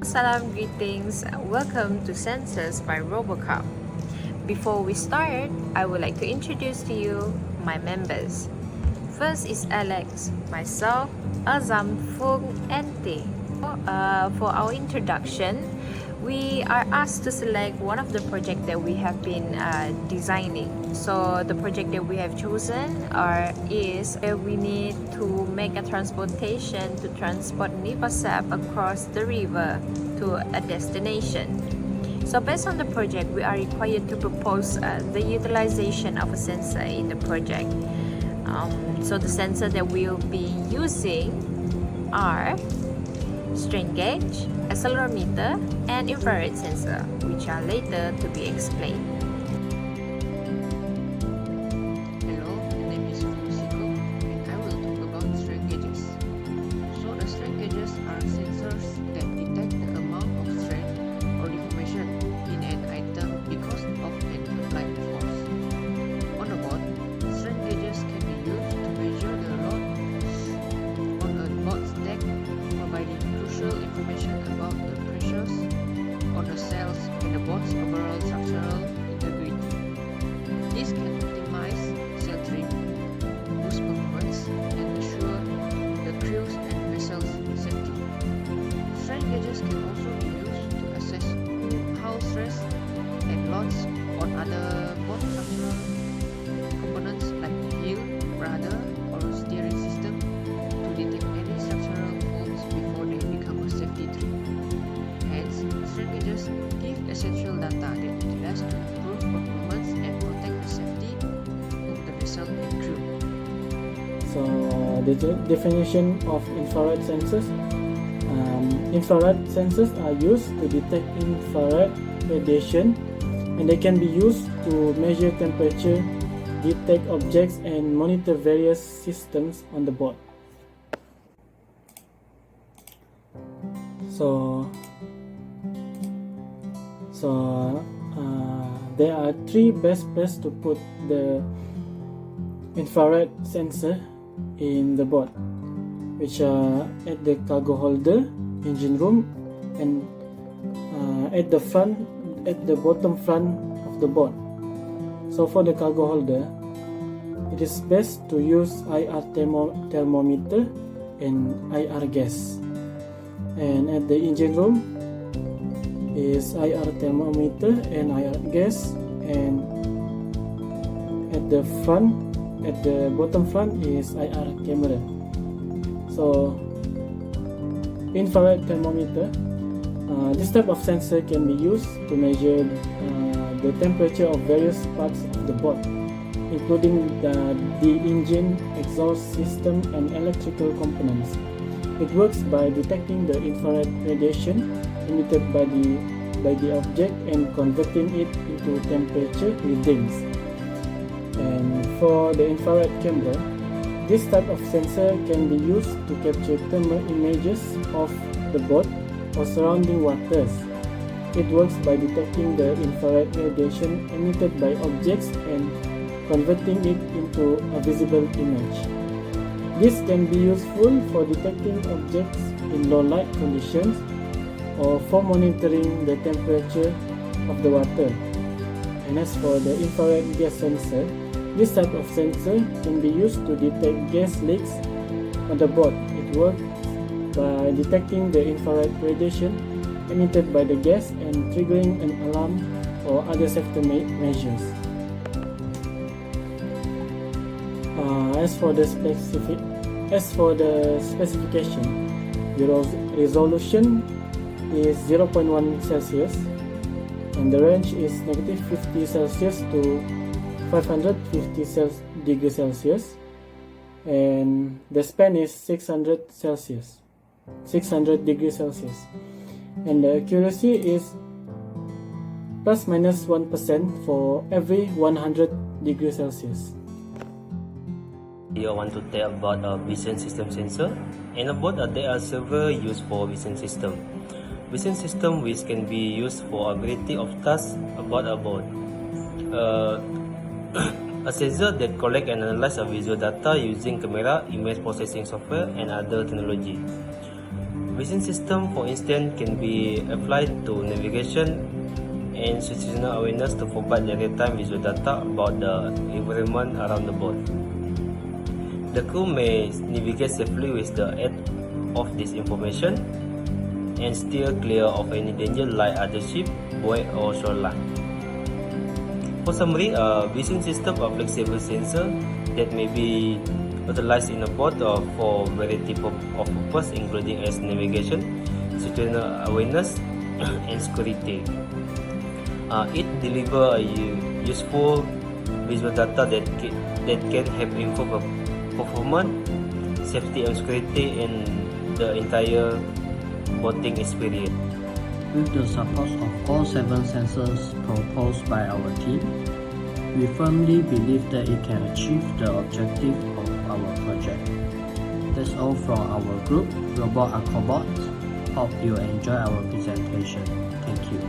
Salam, greetings. Welcome to Sensors by Robocup. Before we start, I would like to introduce to you my members. First is Alex, myself, Azam, Fung, and Te. For our introduction, we are asked to select one of the projects that we have been designing. So the project that we have chosen is we need to make a transportation to transport Nipasap across the river to a destination. So based on the project, we are required to propose the utilization of a sensor in the project. So the sensor that we'll be using are strain gauge, accelerometer, and infrared sensor, which are later to be explained. Hello, my name is Robocup and I will talk about strain gauges. So the strain gauges are sensors that detect the amount of strain or deformation in an item because of an applied force. On the board, strain gauges can be used to measure the load on a board stack, providing crucial information about the pressures on the cells and the board's overall structural integrity. This can optimize cell trim, boost performance, and assure the crew's and vessel's safety. Strain gauges can also be used to assess hull stress and loads on other board structural components like the heel, rudder, or steering system to detect any structural faults before they become a safety threat. Hence, strain gauges give essential data that utilize to improve performance and protect the safety of the vessel and crew. So the definition of infrared sensors. Infrared sensors are used to detect infrared radiation, and they can be used to measure temperature, detect objects, and monitor various systems on the board. So there are three best places to put the infrared sensor in the board, which are at the cargo holder, engine room, and at the bottom front of the board. So for the cargo holder, it is best to use IR thermometer and IR gas. And at the engine room is IR thermometer and IR gas, and at the bottom front is IR camera. So infrared thermometer, this type of sensor can be used to measure the temperature of various parts of the board, including the engine, exhaust system, and electrical components. It works by detecting the infrared radiation emitted by the object and converting it into temperature readings. And for the infrared camera, this type of sensor can be used to capture thermal images of the board or surrounding waters. It works by detecting the infrared radiation emitted by objects and converting it into a visible image. This can be useful for detecting objects in low light conditions or for monitoring the temperature of the water. And as for the infrared gas sensor, this type of sensor can be used to detect gas leaks on the board. It works by detecting the infrared radiation emitted by the gas and triggering an alarm or other safety measures. As for the specification, the resolution is 0.1 Celsius, and the range is -50 Celsius to 550 degrees Celsius, and the span is 600 degrees Celsius, and the accuracy is ±1% for every 100 degrees Celsius. I want to tell about a vision system sensor. In a board, there are several uses for vision system. Vision system which can be used for a variety of tasks about a board. A sensor that collects and analyzes visual data using camera, image processing software, and other technology. Vision system, for instance, can be applied to navigation and situational awareness to provide real-time visual data about the environment around the boat. The crew may navigate safely with the aid of this information and steer clear of any danger like other ship, buoy or shoreline. For summary, a vision system are flexible sensor that may be utilized in a boat for variety of purpose, including as navigation, situational awareness, and security. It delivers useful visual data that can help improve performance, safety, and security in the entire boating experience. With the support of all 7 sensors proposed by our team, we firmly believe that it can achieve the objective of our project. That's all from our group, Robocup. Hope you enjoy our presentation. Thank you.